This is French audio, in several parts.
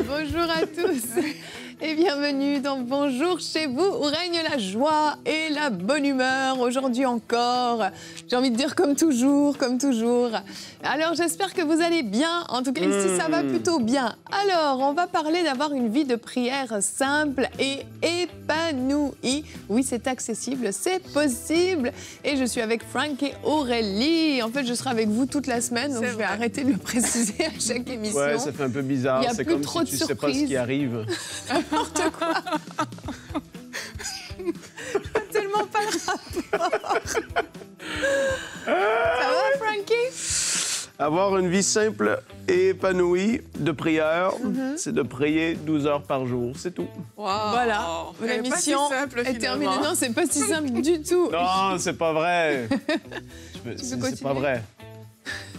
Bonjour à tous et bienvenue dans Bonjour chez vous où règne la joie et la bonne humeur. Aujourd'hui encore, j'ai envie de dire comme toujours, comme toujours. Alors j'espère que vous allez bien, en tout cas ici ça va plutôt bien. Alors on va parler d'avoir une vie de prière simple et épanouie. Oui, c'est accessible, c'est possible. Et je suis avec Frank et Aurélie. En fait, je serai avec vous toute la semaine, donc je vais arrêter de le préciser à chaque émission. Ouais, ça fait un peu bizarre. C'est comme si tu ne sais pas ce qui arrive. N'importe quoi. Tellement pas le rapport. Ça va, Frankie? Avoir une vie simple et épanouie de prière, c'est de prier 12 heures par jour, c'est tout. Wow. Voilà, la mission est terminée. Non, c'est pas si simple du tout. Non, c'est pas vrai. C'est pas vrai.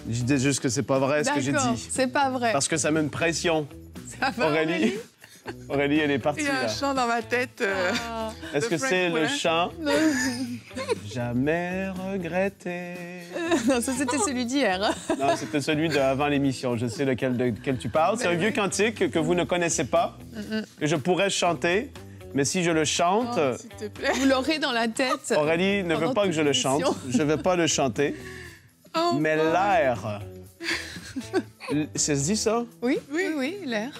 Je dis juste que c'est pas vrai ce que j'ai dit. C'est pas vrai. Parce que ça met une pression. Ça va, Aurélie? Aurélie, elle est partie, Il y a un là. chant dans ma tête. Est-ce que c'est le chant? Non, Jamais regretter. non, ça c'était celui d'hier. Non, c'était celui d'avant l'émission. Je sais de quel tu parles. C'est un vieux cantique que vous ne connaissez pas, que je pourrais chanter, mais si je le chante... Oh, s'il te plaît. Vous l'aurez dans la tête. Aurélie ne veut pas que je le chante. Je ne vais pas le chanter. Oh, Mais l'air... Ça se dit, ça? Oui, oui, oui, l'air.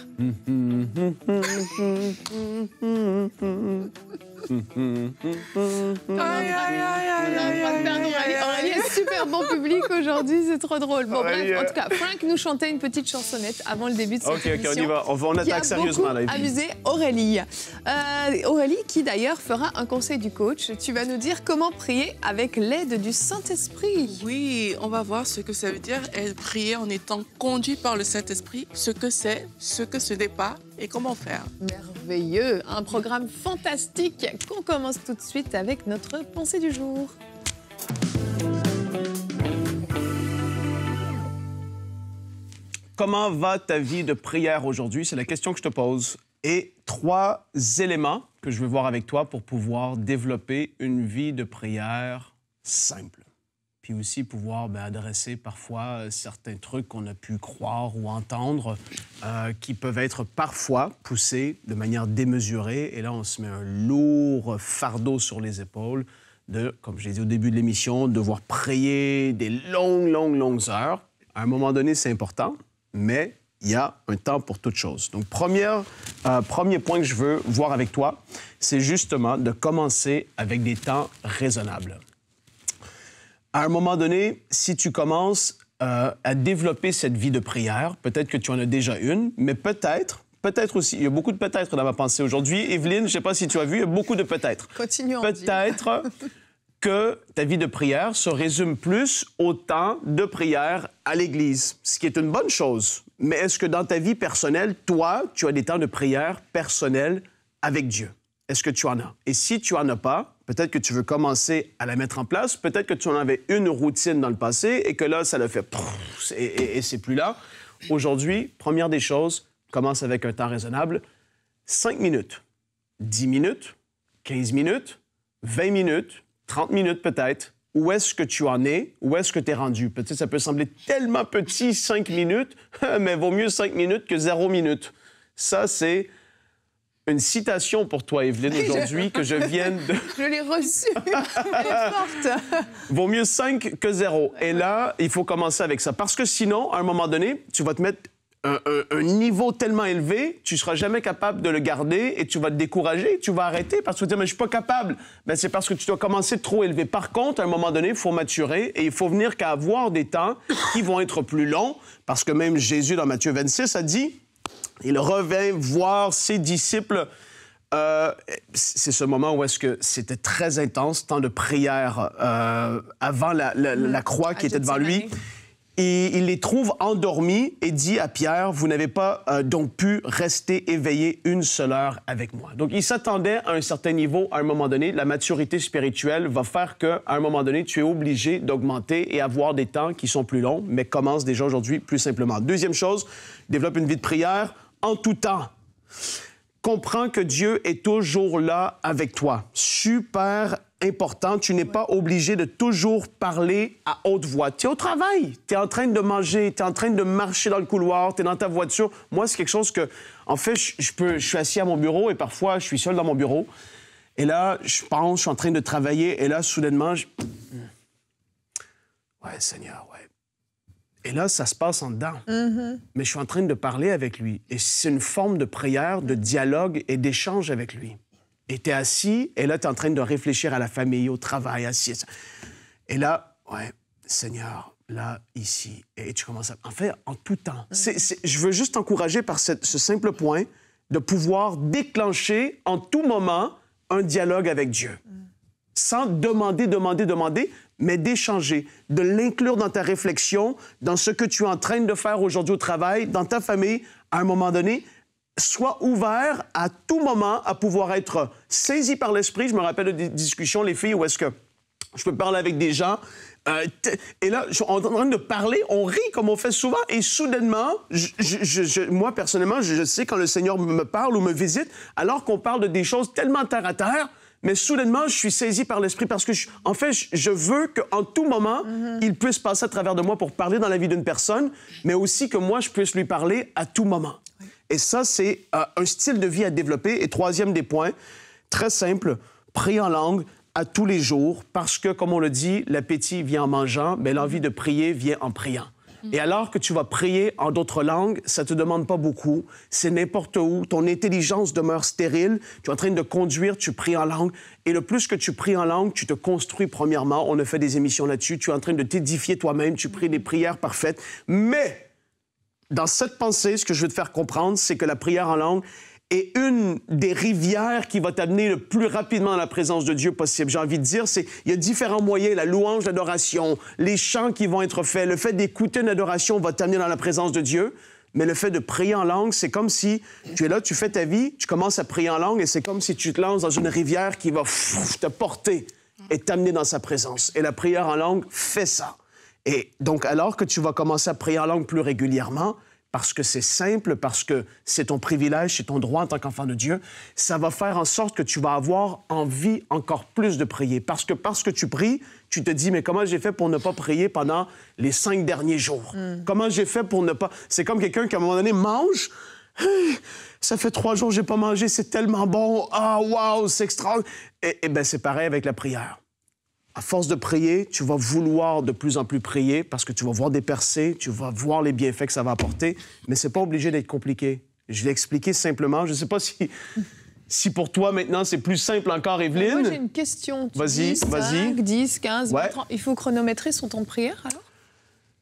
Aïe, aïe, aïe, aïe, aïe, aïe. Aurélie est super bon public aujourd'hui, c'est trop drôle. Bon, Aurélie, bref, en tout cas, Frank nous chantait une petite chansonnette avant le début de cette émission. OK, on y va. On attaque sérieusement, là. Qui a beaucoup amusé Aurélie. Aurélie, qui d'ailleurs fera un conseil du coach. Tu vas nous dire comment prier avec l'aide du Saint-Esprit. Oui, on va voir ce que ça veut dire prier en étant conduit par le Saint-Esprit, ce que c'est, ce que ce n'est pas et comment faire. Merveilleux, un programme fantastique qu'on commence tout de suite avec notre pensée du jour. Comment va ta vie de prière aujourd'hui? C'est la question que je te pose. Et 3 éléments que je veux voir avec toi pour pouvoir développer une vie de prière simple. Puis aussi pouvoir adresser parfois certains trucs qu'on a pu croire ou entendre qui peuvent être parfois poussés de manière démesurée. Et là, on se met un lourd fardeau sur les épaules de, comme je l'ai dit au début de l'émission, devoir prier des longues heures. À un moment donné, c'est important, mais il y a un temps pour toute chose. Donc, premier point que je veux voir avec toi, c'est justement de commencer avec des temps raisonnables. À un moment donné, si tu commences à développer cette vie de prière, peut-être que tu en as déjà une, mais peut-être aussi, il y a beaucoup de peut-être dans ma pensée aujourd'hui. Evelyne, je ne sais pas si tu as vu, il y a beaucoup de peut-être. Continuons. Peut-être que ta vie de prière se résume plus au temps de prière à l'Église, ce qui est une bonne chose. Mais est-ce que dans ta vie personnelle, toi, tu as des temps de prière personnels avec Dieu? Est-ce que tu en as? Et si tu en as pas, peut-être que tu veux commencer à la mettre en place. Peut-être que tu en avais une routine dans le passé et que là, ça l'a fait et c'est plus là. Aujourd'hui, première des choses, commence avec un temps raisonnable. 5 minutes, 10 minutes, 15 minutes, 20 minutes, 30 minutes peut-être. Où est-ce que tu en es? Où est-ce que tu es rendu? Peut-être ça peut sembler tellement petit, 5 minutes, mais vaut mieux 5 minutes que 0 minutes. Ça, c'est une citation pour toi, Evelyne, aujourd'hui, que je viens de... Je l'ai reçue. Elle est forte. Vaut mieux 5 que 0. Et là, il faut commencer avec ça. Parce que sinon, à un moment donné, tu vas te mettre un niveau tellement élevé, tu ne seras jamais capable de le garder et tu vas te décourager, tu vas arrêter parce que tu vas te dire « mais je ne suis pas capable ». Ben, c'est parce que tu dois commencer trop élevé. Par contre, à un moment donné, il faut maturer et il faut venir qu'à avoir des temps qui vont être plus longs parce que même Jésus, dans Matthieu 26, a dit... Il revint voir ses disciples. C'est ce moment où est-ce que c'était très intense, temps de prière avant la croix qui était devant lui. Et il les trouve endormis et dit à Pierre, « Vous n'avez pas donc pu rester éveillé une seule heure avec moi. » Donc, il s'attendait à un certain niveau, à un moment donné. La maturité spirituelle va faire qu'à un moment donné, tu es obligé d'augmenter et avoir des temps qui sont plus longs, mais commence déjà aujourd'hui plus simplement. Deuxième chose, développe une vie de prière en tout temps. Comprends que Dieu est toujours là avec toi. Super important. Tu n'es pas obligé de toujours parler à haute voix. Tu es au travail, tu es en train de manger, tu es en train de marcher dans le couloir, tu es dans ta voiture. Moi, c'est quelque chose que, en fait, je suis assis à mon bureau et parfois, je suis seul dans mon bureau. Et là, je pense, je suis en train de travailler et là, soudainement, ouais, Seigneur, ouais. Et là, ça se passe en dedans. Mais je suis en train de parler avec lui. Et c'est une forme de prière, de dialogue et d'échange avec lui. Et tu es assis, et là, tu es en train de réfléchir à la famille, au travail, assis. Et là, ouais, Seigneur, là, ici. Et tu commences à... En fait, en tout temps. Je veux juste t'encourager par ce simple point de pouvoir déclencher en tout moment un dialogue avec Dieu. Sans demander, mais d'échanger, de l'inclure dans ta réflexion, dans ce que tu es en train de faire aujourd'hui au travail, dans ta famille, à un moment donné. Sois ouvert à tout moment à pouvoir être saisi par l'esprit. Je me rappelle de des discussions, les filles, où est-ce que je peux parler avec des gens. Et là, on est en train de parler, on rit comme on fait souvent, et soudainement, moi, personnellement, je sais quand le Seigneur me parle ou me visite, alors qu'on parle de des choses tellement terre à terre, mais soudainement, je suis saisi par l'Esprit parce que, en fait, je veux qu'en tout moment, il puisse passer à travers de moi pour parler dans la vie d'une personne, mais aussi que moi, je puisse lui parler à tout moment. Oui. Et ça, c'est un style de vie à développer. Et troisième des points, très simple, prier en langue à tous les jours parce que, comme on le dit, l'appétit vient en mangeant, mais l'envie de prier vient en priant. Et alors que tu vas prier en d'autres langues, ça ne te demande pas beaucoup. C'est n'importe où. Ton intelligence demeure stérile. Tu es en train de conduire, tu pries en langue. Et le plus que tu pries en langue, tu te construis premièrement. On a fait des émissions là-dessus. Tu es en train de t'édifier toi-même. Tu pries des prières parfaites. Mais dans cette pensée, ce que je veux te faire comprendre, c'est que la prière en langue est une des rivières qui va t'amener le plus rapidement dans la présence de Dieu possible. J'ai envie de dire, il y a différents moyens, la louange, l'adoration, les chants qui vont être faits, le fait d'écouter une adoration va t'amener dans la présence de Dieu, mais le fait de prier en langue, c'est comme si tu es là, tu fais ta vie, tu commences à prier en langue et c'est comme si tu te lances dans une rivière qui va te porter et t'amener dans sa présence. Et la prière en langue fait ça. Et donc, alors que tu vas commencer à prier en langue plus régulièrement, parce que c'est simple, parce que c'est ton privilège, c'est ton droit en tant qu'enfant de Dieu, ça va faire en sorte que tu vas avoir envie encore plus de prier. Parce que tu pries, tu te dis, mais comment j'ai fait pour ne pas prier pendant les 5 derniers jours? Comment j'ai fait pour ne pas... C'est comme quelqu'un qui, à un moment donné, mange... Ça fait 3 jours que j'ai pas mangé, c'est tellement bon. Ah, wow, c'est extraordinaire. Et bien, c'est pareil avec la prière. À force de prier, tu vas vouloir de plus en plus prier parce que tu vas voir des percées, tu vas voir les bienfaits que ça va apporter, mais c'est pas obligé d'être compliqué. Je l'ai expliqué simplement. Je sais pas si pour toi, maintenant, c'est plus simple encore, Evelyne. Moi, j'ai une question. Vas-y. 5, 10, 15, 20, 30. Il faut chronométrer son temps de prière, alors?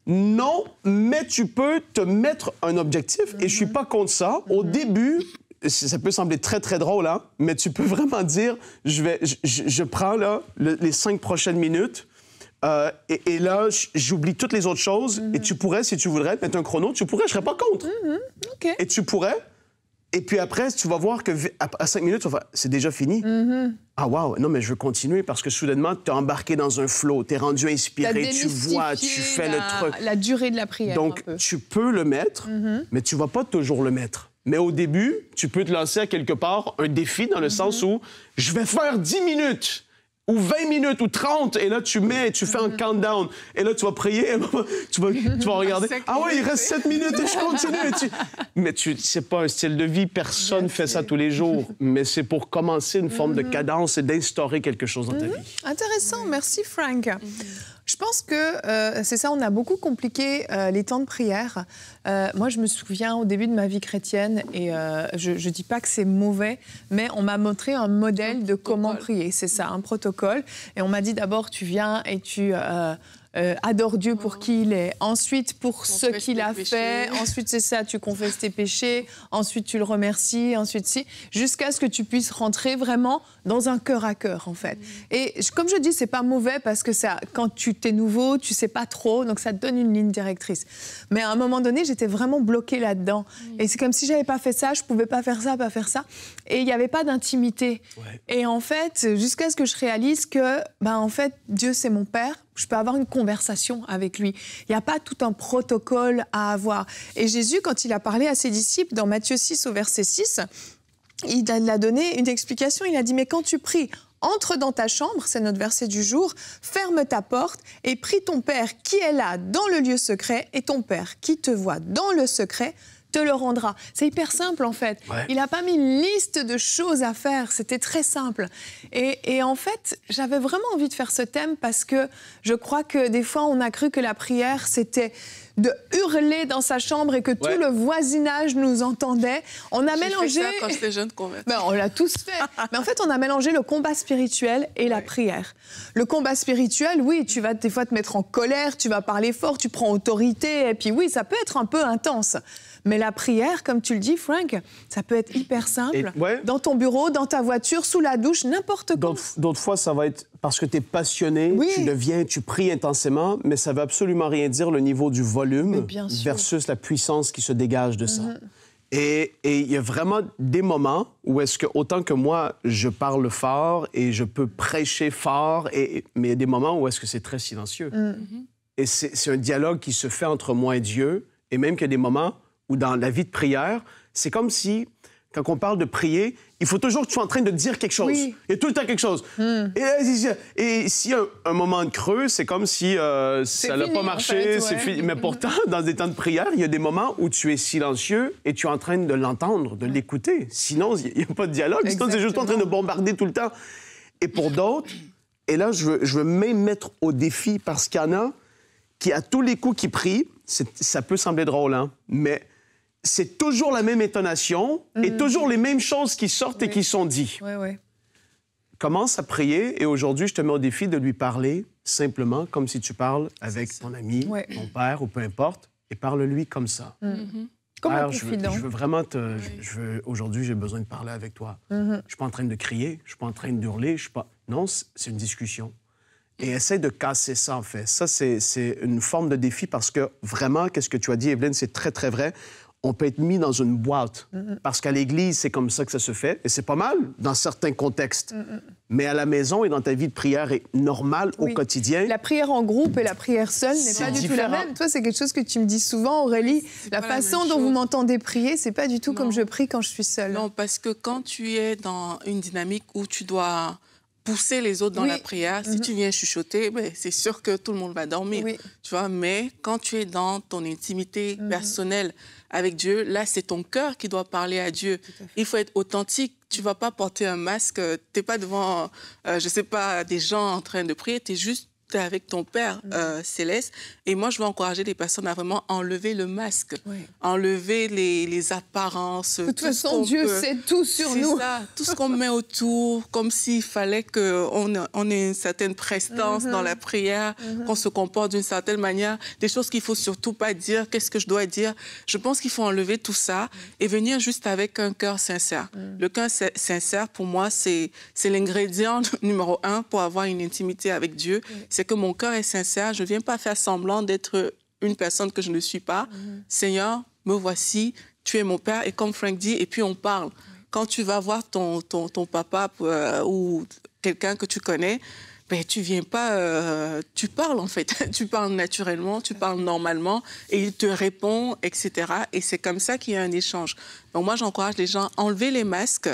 Non, mais tu peux te mettre un objectif, et je suis pas contre ça. Au début... Ça peut sembler très, très drôle, hein? Mais tu peux vraiment dire, je prends là, les 5 prochaines minutes et là, j'oublie toutes les autres choses et tu pourrais, si tu voudrais, mettre un chrono, tu pourrais, je serais pas contre. Okay. Et tu pourrais, et puis après, tu vas voir que à 5 minutes, tu vas faire, c'est déjà fini. Ah, wow, non, mais je veux continuer parce que soudainement, tu es embarqué dans un flow, tu es rendu inspiré, tu vois, tu fais le truc. La durée de la prière. Donc, tu peux le mettre, mais tu vas pas toujours le mettre. Mais au début, tu peux te lancer à quelque part un défi dans le sens où je vais faire 10 minutes ou 20 minutes ou 30 et là, tu fais un countdown et là, tu vas prier, tu vas regarder. Ah oui, il reste 7 minutes et je continue. Mais c'est pas un style de vie, personne ne fait ça tous les jours. Mais c'est pour commencer une forme de cadence et d'instaurer quelque chose dans ta vie. Intéressant, merci Frank. Je pense que c'est ça, on a beaucoup compliqué les temps de prière. Moi, je me souviens au début de ma vie chrétienne, et je ne dis pas que c'est mauvais, mais on m'a montré un modèle de comment prier. C'est ça, un protocole. Et on m'a dit d'abord, tu viens et tu... adore Dieu pour qui il est. Ensuite, pour ce qu'il a fait. Ensuite, c'est ça, tu confesses tes péchés. Ensuite, tu le remercies. Ensuite, jusqu'à ce que tu puisses rentrer vraiment dans un cœur à cœur, en fait. Et comme je dis, c'est pas mauvais parce que ça, quand tu t'es nouveau, tu sais pas trop, donc ça te donne une ligne directrice. Mais à un moment donné, j'étais vraiment bloquée là-dedans. Et c'est comme si j'avais pas fait ça, je pouvais pas faire ça, pas faire ça. Et il y avait pas d'intimité. Ouais. Et en fait, jusqu'à ce que je réalise que, en fait, Dieu, c'est mon Père. Je peux avoir une conversation avec lui. Il n'y a pas tout un protocole à avoir. Et Jésus, quand il a parlé à ses disciples, dans Matthieu 6, au verset 6, il a donné une explication. Il a dit, mais quand tu pries entre dans ta chambre, c'est notre verset du jour, ferme ta porte et prie ton Père qui est là dans le lieu secret, et ton Père qui te voit dans le secret te le rendra. C'est hyper simple en fait. Ouais. Il n'a pas mis une liste de choses à faire, c'était très simple. Et en fait, j'avais vraiment envie de faire ce thème parce que je crois que des fois, on a cru que la prière, c'était de hurler dans sa chambre et que tout le voisinage nous entendait. On a mélangé... J'ai fait ça quand j'étais jeune convertie. Ben, on l'a tous fait. Mais en fait, on a mélangé le combat spirituel et la prière. Le combat spirituel, oui, tu vas des fois te mettre en colère, tu vas parler fort, tu prends autorité, et puis oui, ça peut être un peu intense. Mais la prière, comme tu le dis, Frank, ça peut être hyper simple. Dans ton bureau, dans ta voiture, sous la douche, n'importe quoi. D'autres fois, ça va être parce que tu es passionné, tu pries intensément, mais ça ne veut absolument rien dire le niveau du volume versus la puissance qui se dégage de ça. Et il y a vraiment des moments où est-ce que, autant que moi, je parle fort et je peux prêcher fort, mais il y a des moments où est-ce que c'est très silencieux. Et c'est un dialogue qui se fait entre moi et Dieu, et même qu'il y a des moments où dans la vie de prière, c'est comme si, quand on parle de prier, il faut toujours que tu sois en train de dire quelque chose. Il y a tout le temps quelque chose. Et s'il y a un moment de creux, c'est comme si ça n'a pas marché, c'est fini. Mais pourtant, dans des temps de prière, il y a des moments où tu es silencieux et tu es en train de l'entendre, de l'écouter. Sinon, il n'y a pas de dialogue. Sinon, tu es juste en train de bombarder tout le temps. Et pour d'autres, et là, je veux même mettre au défi, parce qu'il y en a qui, à tous les coups qui prient, ça peut sembler drôle, hein, mais c'est toujours la même intonation et toujours les mêmes choses qui sortent et qui sont dites. Commence à prier et aujourd'hui, je te mets au défi de lui parler simplement comme si tu parles avec ton ami, ton père ou peu importe, et parle-lui comme ça. Comme un Père, confident. je veux vraiment aujourd'hui, j'ai besoin de parler avec toi. Je ne suis pas en train de crier, je ne suis pas en train d'hurler, Non, c'est une discussion. Et essaie de casser ça, en fait. Ça, c'est une forme de défi parce que vraiment, qu'est-ce que tu as dit, Evelyne, c'est très, très vrai. On peut être mis dans une boîte. Parce qu'à l'Église, c'est comme ça que ça se fait. Et c'est pas mal dans certains contextes. Mais à la maison et dans ta vie de prière normale au quotidien... La prière en groupe et la prière seule n'est pas du tout la même. Toi, c'est quelque chose que tu me dis souvent, Aurélie. La façon dont vous m'entendez prier, c'est pas du tout comme je prie quand je suis seule. Non, parce que quand tu es dans une dynamique où tu dois pousser les autres dans la prière, si tu viens chuchoter, ben, c'est sûr que tout le monde va dormir. Tu vois, mais quand tu es dans ton intimité personnelle avec Dieu, là, c'est ton cœur qui doit parler à Dieu. Il faut être authentique. Tu ne vas pas porter un masque. Tu n'es pas devant, je ne sais pas, des gens en train de prier. Tu es juste avec ton Père céleste. Et moi, je veux encourager les personnes à vraiment enlever le masque, enlever les apparences. De toute façon, Dieu sait tout sur nous. C'est ça, tout ce qu'on met autour, comme s'il fallait qu'on ait une certaine prestance dans la prière, qu'on se comporte d'une certaine manière, des choses qu'il ne faut surtout pas dire, qu'est-ce que je dois dire. Je pense qu'il faut enlever tout ça et venir juste avec un cœur sincère. Le cœur sincère, pour moi, c'est l'ingrédient numéro 1 pour avoir une intimité avec Dieu. C'est que mon cœur est sincère. Je ne viens pas faire semblant d'être une personne que je ne suis pas. Seigneur, me voici, tu es mon Père. Et comme Frank dit, et puis on parle. Quand tu vas voir ton papa ou quelqu'un que tu connais, ben, tu viens pas... tu parles, en fait. Tu parles naturellement, tu parles normalement, et il te répond, etc. Et c'est comme ça qu'il y a un échange. Donc moi, j'encourage les gens à enlever les masques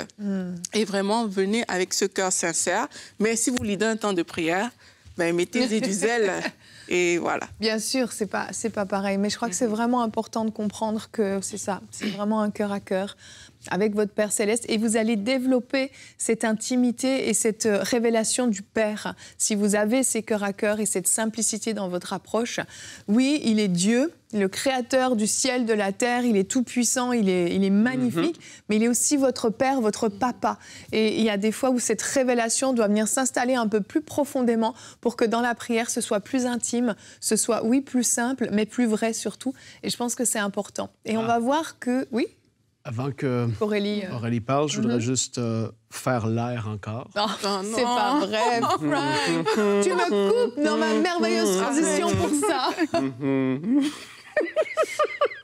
et vraiment venez avec ce cœur sincère. Mais si vous lidez un temps de prière, ben, mettez-y du zèle et voilà. Bien sûr, c'est pas pareil. Mais je crois que c'est vraiment important de comprendre que c'est ça. C'est vraiment un cœur à cœur avec votre Père Céleste. Et vous allez développer cette intimité et cette révélation du Père. Si vous avez ces cœurs à cœur et cette simplicité dans votre approche, oui, il est Dieu, le créateur du ciel, de la terre, il est tout-puissant, il est magnifique, mais il est aussi votre Père, votre Papa. Et il y a des fois où cette révélation doit venir s'installer un peu plus profondément pour que dans la prière, ce soit plus intime, ce soit, oui, plus simple, mais plus vrai surtout. Et je pense que c'est important. Et on va voir que... Oui. Avant que Aurélie parle, je voudrais juste faire l'air encore. Oh, c'est pas vrai, Frank. Tu me coupes dans ma merveilleuse transition pour ça.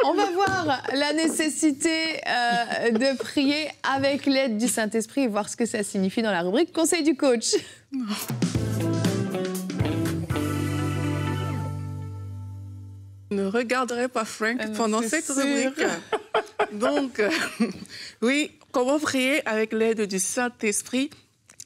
On va voir la nécessité de prier avec l'aide du Saint-Esprit et voir ce que ça signifie dans la rubrique Conseil du coach. Ne regarderai pas Frank pendant cette rubrique. Donc, oui, comment prier avec l'aide du Saint-Esprit?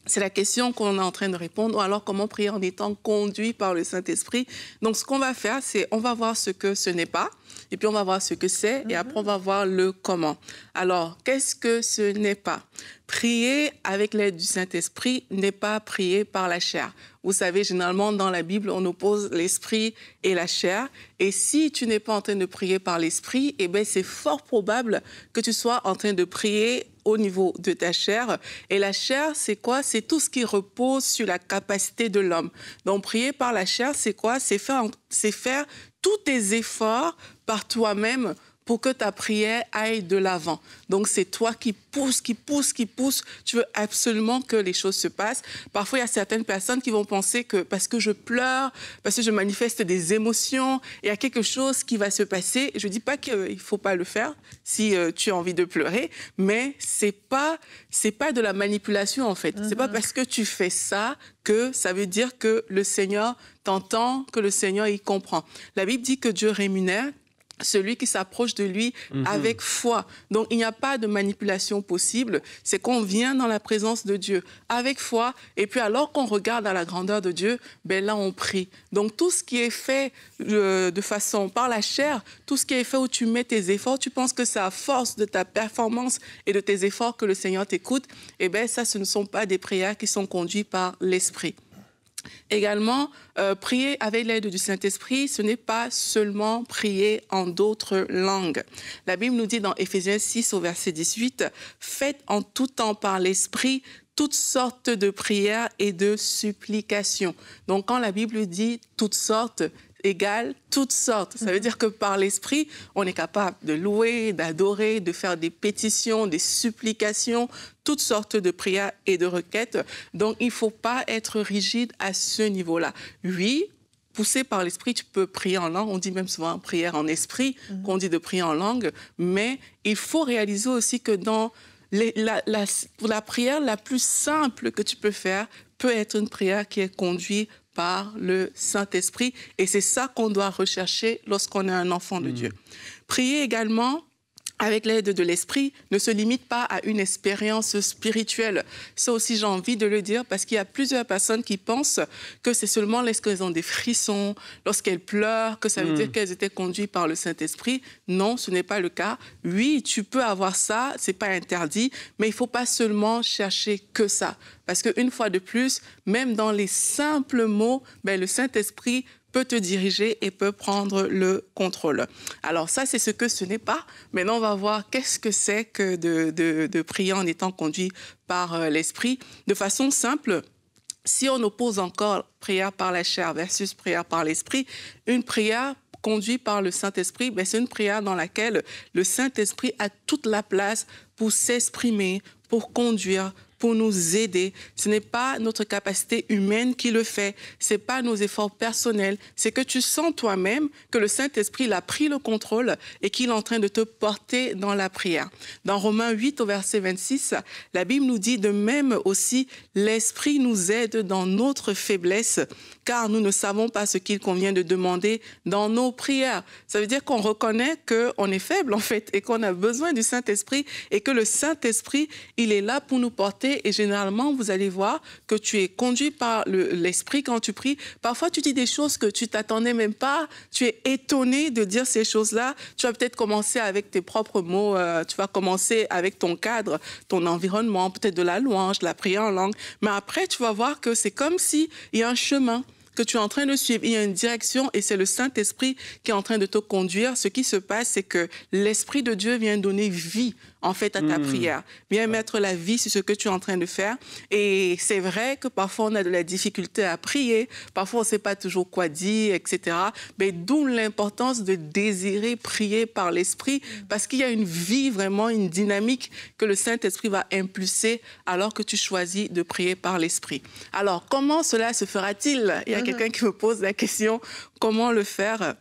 C'est la question qu'on est en train de répondre. Ou alors, comment prier en étant conduit par le Saint-Esprit? Donc, ce qu'on va faire, c'est on va voir ce que ce n'est pas, et puis on va voir ce que c'est, et après, on va voir le comment. Alors, qu'est-ce que ce n'est pas? Prier avec l'aide du Saint-Esprit n'est pas prier par la chair. Vous savez, généralement, dans la Bible, on oppose l'esprit et la chair. Et si tu n'es pas en train de prier par l'esprit, eh bien, c'est fort probable que tu sois en train de prier au niveau de ta chair. Et la chair, c'est quoi? C'est tout ce qui repose sur la capacité de l'homme. Donc, prier par la chair, c'est quoi? C'est faire tous tes efforts par toi-même pour que ta prière aille de l'avant. Donc, c'est toi qui pousse. Tu veux absolument que les choses se passent. Parfois, il y a certaines personnes qui vont penser que parce que je pleure, parce que je manifeste des émotions, il y a quelque chose qui va se passer. Je ne dis pas qu'il ne faut pas le faire si tu as envie de pleurer, mais c'est pas de la manipulation, en fait. C'est pas parce que tu fais ça que ça veut dire que le Seigneur t'entend, que le Seigneur, il comprend. La Bible dit que Dieu rémunère celui qui s'approche de lui avec foi. Donc, il n'y a pas de manipulation possible. C'est qu'on vient dans la présence de Dieu avec foi. Et puis, alors qu'on regarde à la grandeur de Dieu, ben là, on prie. Donc, tout ce qui est fait de façon par la chair, tout ce qui est fait où tu mets tes efforts, tu penses que c'est à force de ta performance et de tes efforts que le Seigneur t'écoute, eh bien, ça, ce ne sont pas des prières qui sont conduites par l'Esprit. Également, prier avec l'aide du Saint-Esprit, ce n'est pas seulement prier en d'autres langues. La Bible nous dit dans Éphésiens 6 au verset 18, « Faites en tout temps par l'Esprit toutes sortes de prières et de supplications. » Donc, quand la Bible dit « toutes sortes », égale toutes sortes. Ça veut dire que par l'Esprit, on est capable de louer, d'adorer, de faire des pétitions, des supplications, toutes sortes de prières et de requêtes. Donc, il ne faut pas être rigide à ce niveau-là. Oui, poussé par l'Esprit, tu peux prier en langue. On dit même souvent prière en esprit, qu'on dit de prier en langue. Mais il faut réaliser aussi que dans la prière la plus simple que tu peux faire peut être une prière qui est conduite par le Saint-Esprit. Et c'est ça qu'on doit rechercher lorsqu'on est un enfant de Dieu. Prier également avec l'aide de l'Esprit ne se limite pas à une expérience spirituelle. Ça aussi, j'ai envie de le dire parce qu'il y a plusieurs personnes qui pensent que c'est seulement lorsqu'elles ont des frissons, lorsqu'elles pleurent, que ça veut dire qu'elles étaient conduites par le Saint-Esprit. Non, ce n'est pas le cas. Oui, tu peux avoir ça, c'est pas interdit, mais il faut pas seulement chercher que ça. Parce qu'une fois de plus, même dans les simples mots, ben, le Saint-Esprit peut te diriger et peut prendre le contrôle. Alors ça, c'est ce que ce n'est pas. Maintenant, on va voir qu'est-ce que c'est que de prier en étant conduit par l'Esprit. De façon simple, si on oppose encore prière par la chair versus prière par l'Esprit, une prière conduite par le Saint-Esprit, ben, c'est une prière dans laquelle le Saint-Esprit a toute la place pour s'exprimer, pour conduire, pour nous aider. Ce n'est pas notre capacité humaine qui le fait, ce n'est pas nos efforts personnels, c'est que tu sens toi-même que le Saint-Esprit a pris le contrôle et qu'il est en train de te porter dans la prière. Dans Romains 8 au verset 26, la Bible nous dit de même aussi, l'Esprit nous aide dans notre faiblesse, car nous ne savons pas ce qu'il convient de demander dans nos prières. Ça veut dire qu'on reconnaît qu'on est faible en fait et qu'on a besoin du Saint-Esprit et que le Saint-Esprit, il est là pour nous porter. Et généralement, vous allez voir que tu es conduit par l'Esprit quand tu pries. Parfois, tu dis des choses que tu t'attendais même pas. Tu es étonné de dire ces choses-là. Tu vas peut-être commencer avec tes propres mots. Tu vas commencer avec ton cadre, ton environnement, peut-être de la louange, de la prière en langue. Mais après, tu vas voir que c'est comme s'il y a un chemin que tu es en train de suivre. Il y a une direction et c'est le Saint-Esprit qui est en train de te conduire. Ce qui se passe, c'est que l'Esprit de Dieu vient donner vie, en fait, à ta prière. Vient mettre la vie sur ce que tu es en train de faire. Et c'est vrai que parfois, on a de la difficulté à prier. Parfois, on ne sait pas toujours quoi dire, etc. Mais d'où l'importance de désirer prier par l'Esprit parce qu'il y a une vie, vraiment, une dynamique que le Saint-Esprit va impulser alors que tu choisis de prier par l'Esprit. Alors, comment cela se fera-t-il? Il y a quelqu'un qui me pose la question, comment le faire?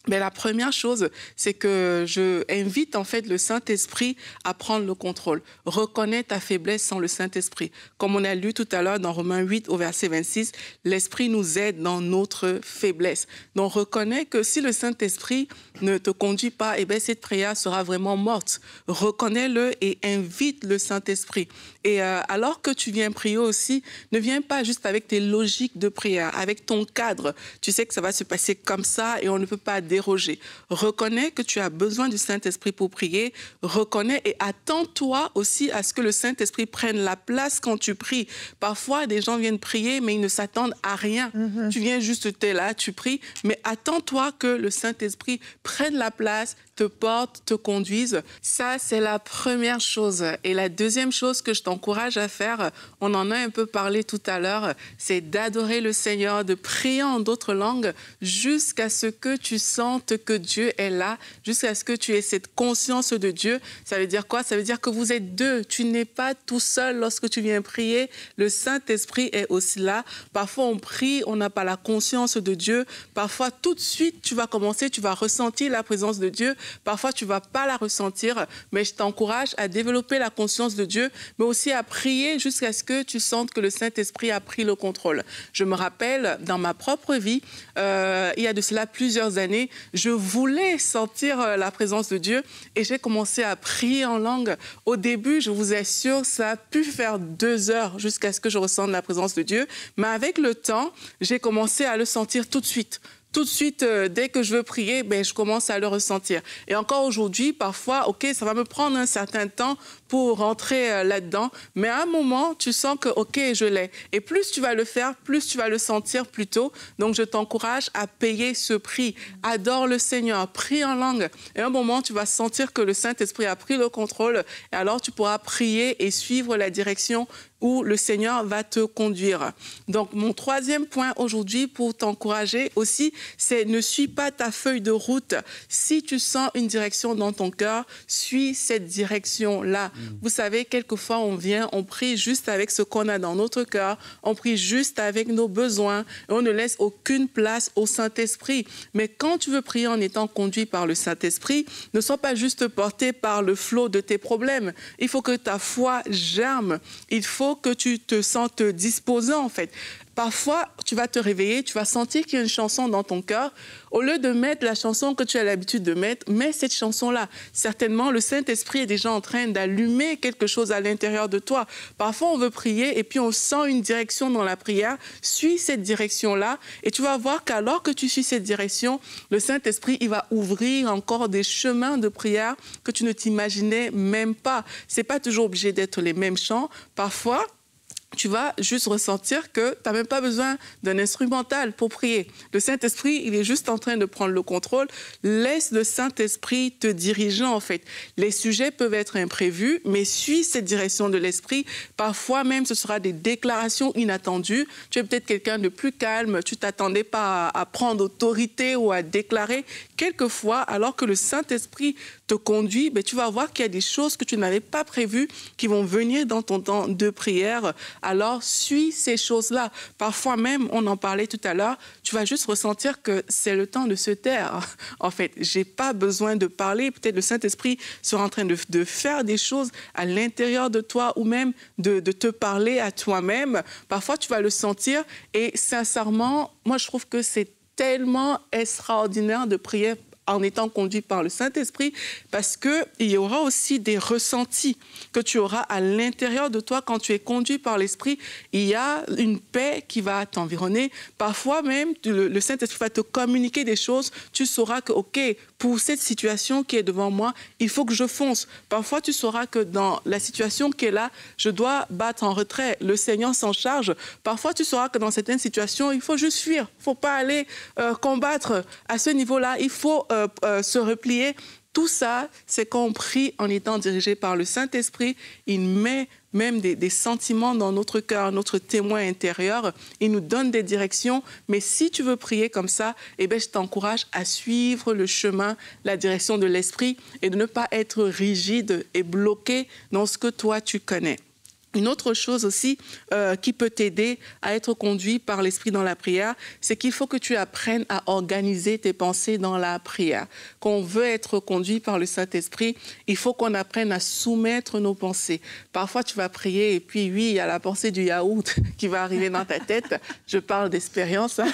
Mais la première chose, c'est que je invite en fait le Saint-Esprit à prendre le contrôle. Reconnais ta faiblesse sans le Saint-Esprit. Comme on a lu tout à l'heure dans Romains 8 au verset 26, l'Esprit nous aide dans notre faiblesse. Donc reconnais que si le Saint-Esprit ne te conduit pas, eh bien cette prière sera vraiment morte. Reconnais-le et invite le Saint-Esprit. Et alors que tu viens prier aussi, ne viens pas juste avec tes logiques de prière, avec ton cadre. Tu sais que ça va se passer comme ça et on ne peut pas déroger. Reconnais que tu as besoin du Saint-Esprit pour prier. Reconnais et attends-toi aussi à ce que le Saint-Esprit prenne la place quand tu pries. Parfois, des gens viennent prier, mais ils ne s'attendent à rien. Tu viens juste, t'es là, tu pries, mais attends-toi que le Saint-Esprit prenne la place, te porte, te conduise. Ça, c'est la première chose. Et la deuxième chose que je t'encourage à faire, on en a un peu parlé tout à l'heure, c'est d'adorer le Seigneur, de prier en d'autres langues jusqu'à ce que tu sentes que Dieu est là, jusqu'à ce que tu aies cette conscience de Dieu. Ça veut dire quoi? Ça veut dire que vous êtes deux. Tu n'es pas tout seul lorsque tu viens prier. Le Saint-Esprit est aussi là. Parfois, on prie, on n'a pas la conscience de Dieu. Parfois, tout de suite, tu vas commencer, tu vas ressentir la présence de Dieu. Parfois, tu ne vas pas la ressentir, mais je t'encourage à développer la conscience de Dieu, mais aussi à prier jusqu'à ce que tu sentes que le Saint-Esprit a pris le contrôle. Je me rappelle, dans ma propre vie, il y a de cela plusieurs années, je voulais sentir la présence de Dieu et j'ai commencé à prier en langue. Au début, je vous assure, ça a pu faire 2 heures jusqu'à ce que je ressente la présence de Dieu, mais avec le temps, j'ai commencé à le sentir tout de suite. Tout de suite, dès que je veux prier, ben, je commence à le ressentir. Et encore aujourd'hui, parfois, OK, ça va me prendre un certain temps pour rentrer là-dedans. Mais à un moment, tu sens que, OK, je l'ai. Et plus tu vas le faire, plus tu vas le sentir plus tôt. Donc, je t'encourage à payer ce prix. Adore le Seigneur, prie en langue. Et à un moment, tu vas sentir que le Saint-Esprit a pris le contrôle. Et alors, tu pourras prier et suivre la direction où le Seigneur va te conduire. Donc, mon troisième point aujourd'hui pour t'encourager aussi, c'est ne suis pas ta feuille de route. Si tu sens une direction dans ton cœur, suis cette direction-là. Vous savez, quelquefois, on vient, on prie juste avec ce qu'on a dans notre cœur, on prie juste avec nos besoins, et on ne laisse aucune place au Saint-Esprit. Mais quand tu veux prier en étant conduit par le Saint-Esprit, ne sois pas juste porté par le flot de tes problèmes. Il faut que ta foi germe. Il faut que tu te sentes disposant, en fait. Parfois, tu vas te réveiller, tu vas sentir qu'il y a une chanson dans ton cœur. Au lieu de mettre la chanson que tu as l'habitude de mettre, mets cette chanson-là. Certainement, le Saint-Esprit est déjà en train d'allumer quelque chose à l'intérieur de toi. Parfois, on veut prier et puis on sent une direction dans la prière. Suis cette direction-là et tu vas voir qu'alors que tu suis cette direction, le Saint-Esprit, il va ouvrir encore des chemins de prière que tu ne t'imaginais même pas. C'est pas toujours obligé d'être les mêmes chants. Parfois, tu vas juste ressentir que tu n'as même pas besoin d'un instrumental pour prier. Le Saint-Esprit, il est juste en train de prendre le contrôle. Laisse le Saint-Esprit te diriger, en fait. Les sujets peuvent être imprévus, mais suis cette direction de l'Esprit. Parfois même, ce sera des déclarations inattendues. Tu es peut-être quelqu'un de plus calme, tu ne t'attendais pas à prendre autorité ou à déclarer. Quelquefois, alors que le Saint-Esprit te conduit, ben, tu vas voir qu'il y a des choses que tu n'avais pas prévues qui vont venir dans ton temps de prière. Alors, suis ces choses-là. Parfois même, on en parlait tout à l'heure, tu vas juste ressentir que c'est le temps de se taire. En fait, j'ai pas besoin de parler. Peut-être le Saint-Esprit sera en train de faire des choses à l'intérieur de toi ou même de te parler à toi-même. Parfois, tu vas le sentir et sincèrement, moi, je trouve que c'est tellement extraordinaire de prier en étant conduit par le Saint-Esprit, parce qu'il y aura aussi des ressentis que tu auras à l'intérieur de toi quand tu es conduit par l'Esprit. Il y a une paix qui va t'environner. Parfois même, le Saint-Esprit va te communiquer des choses. Tu sauras que, OK, pour cette situation qui est devant moi, il faut que je fonce. Parfois, tu sauras que dans la situation qui est là, je dois battre en retrait. Le Seigneur s'en charge. Parfois, tu sauras que dans certaines situations, il faut juste fuir. Il ne faut pas aller combattre. À ce niveau-là, il faut se replier. Tout ça, c'est quand on prie en étant dirigé par le Saint-Esprit. Il met même des sentiments dans notre cœur, notre témoin intérieur. Il nous donne des directions. Mais si tu veux prier comme ça, eh bien, je t'encourage à suivre le chemin, la direction de l'Esprit et de ne pas être rigide et bloqué dans ce que toi, tu connais. Une autre chose aussi qui peut t'aider à être conduit par l'Esprit dans la prière, c'est qu'il faut que tu apprennes à organiser tes pensées dans la prière. Quand on veut être conduit par le Saint-Esprit, il faut qu'on apprenne à soumettre nos pensées. Parfois, tu vas prier et puis, oui, il y a la pensée du yaourt qui va arriver dans ta tête. Je parle d'expérience. Hein.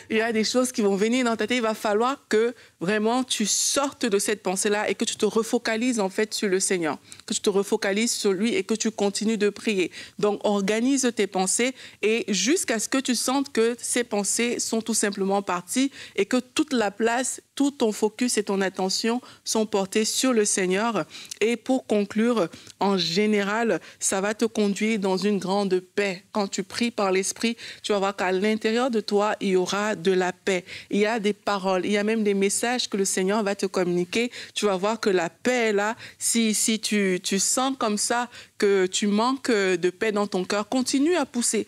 Il y a des choses qui vont venir dans ta tête. Il va falloir que vraiment tu sortes de cette pensée-là et que tu te refocalises en fait sur le Seigneur, que tu te refocalises sur lui et que tu continues de prier. Donc, organise tes pensées et jusqu'à ce que tu sentes que ces pensées sont tout simplement parties et que toute la place, tout ton focus et ton attention sont portés sur le Seigneur. Et pour conclure, en général, ça va te conduire dans une grande paix. Quand tu pries par l'Esprit, tu vas voir qu'à l'intérieur de toi, il y aura de la paix. Il y a des paroles, il y a même des messages que le Seigneur va te communiquer. Tu vas voir que la paix est là. Si tu sens comme ça que tu manques de paix dans ton cœur, continue à pousser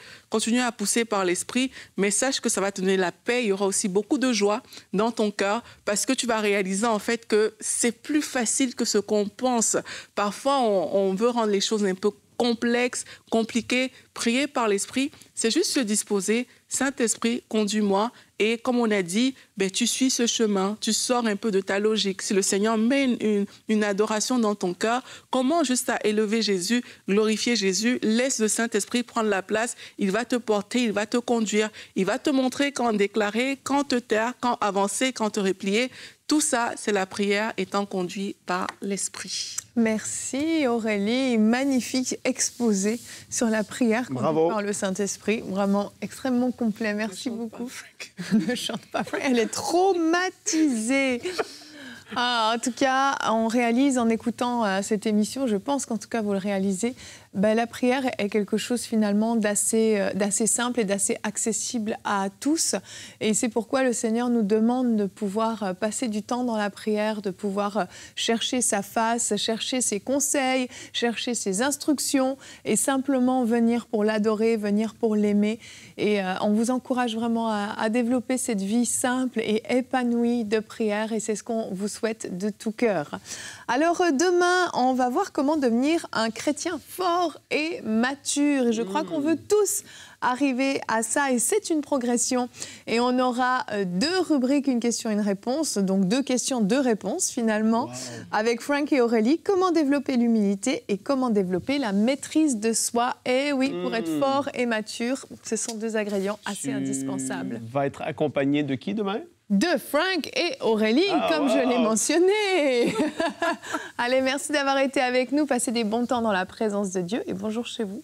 par l'Esprit, mais sache que ça va te donner la paix. Il y aura aussi beaucoup de joie dans ton cœur parce que tu vas réaliser en fait que c'est plus facile que ce qu'on pense. Parfois, on veut rendre les choses un peu complexes, compliquées. Prier par l'Esprit, c'est juste se disposer. Saint-Esprit, conduis-moi. Et comme on a dit, tu suis ce chemin, tu sors un peu de ta logique. Si le Seigneur met une adoration dans ton cœur, comment juste à élever Jésus, glorifier Jésus, laisse le Saint-Esprit prendre la place. Il va te porter, il va te conduire, il va te montrer quand déclarer, quand te taire, quand avancer, quand te replier. Tout ça, c'est la prière étant conduite par l'Esprit. Merci Aurélie, magnifique exposé sur la prière conduite par le Saint-Esprit. Vraiment extrêmement complet, merci beaucoup. Ne chante pas Frank, elle est traumatisée. En tout cas, on réalise en écoutant cette émission, je pense qu'en tout cas vous le réalisez, la prière est quelque chose finalement d'assez simple et d'assez accessible à tous. Et c'est pourquoi le Seigneur nous demande de pouvoir passer du temps dans la prière, de pouvoir chercher sa face, chercher ses conseils, chercher ses instructions et simplement venir pour l'adorer, venir pour l'aimer. Et on vous encourage vraiment à développer cette vie simple et épanouie de prière et c'est ce qu'on vous souhaite de tout cœur. Alors demain, on va voir comment devenir un chrétien fort et mature. Et je crois qu'on veut tous arriver à ça et c'est une progression. Et on aura 2 rubriques, une question, une réponse. Donc 2 questions, 2 réponses finalement. Wow. Avec Frank et Aurélie, comment développer l'humilité et comment développer la maîtrise de soi. Et oui, pour être fort et mature, ce sont 2 ingrédients assez indispensables. Va être accompagné de qui demain? De Frank et Aurélie, comme je l'ai mentionné. Allez, merci d'avoir été avec nous. Passez des bons temps dans la présence de Dieu et bonjour chez vous.